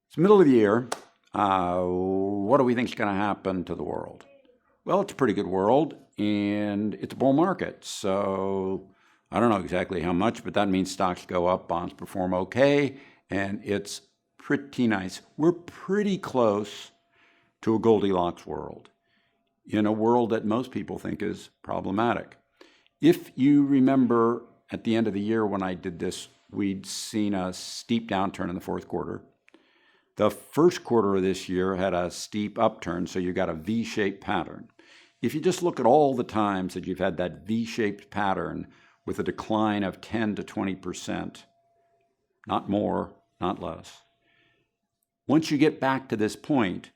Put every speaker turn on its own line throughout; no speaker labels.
It's middle of the year. What do we think is going to happen to the world? Well, it's a pretty good world, and it's a bull market. So I don't know exactly how much, but that means stocks go up, bonds perform okay, and it's pretty nice. We're pretty close to a Goldilocks world, in a world that most people think is problematic. If you remember at the end of the year when I did this, we'd seen a steep downturn in the fourth quarter. The first quarter of this year had a steep upturn, so you got a V-shaped pattern. If you just look at all the times that you've had that V-shaped pattern with a decline of 10 to 20%, not more, not less. Once you get back to this point,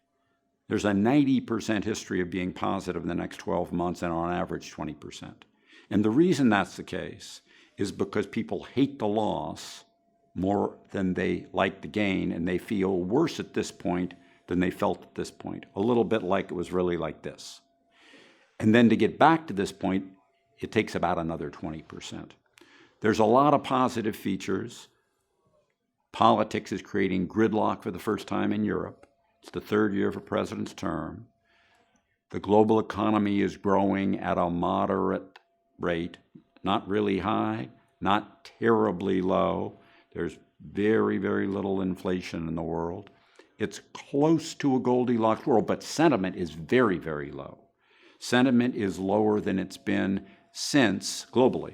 there's a 90% history of being positive in the next 12 months and on average 20%. And the reason that's the case is because people hate the loss more than they like the gain, and they feel worse at this point than they felt at this point. A little bit like it was really like this. And then to get back to this point, it takes about another 20%. There's a lot of positive features. Politics is creating gridlock for the first time in Europe. It's the third year of a president's term. The global economy is growing at a moderate rate, not really high, not terribly low. There's very, very little inflation in the world. It's close to a Goldilocks world, but sentiment is very, very low. Sentiment is lower than it's been globally,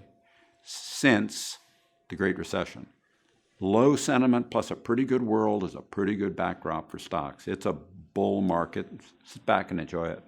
since the Great Recession. Low sentiment plus a pretty good world is a pretty good backdrop for stocks. It's a bull market. Sit back and enjoy it.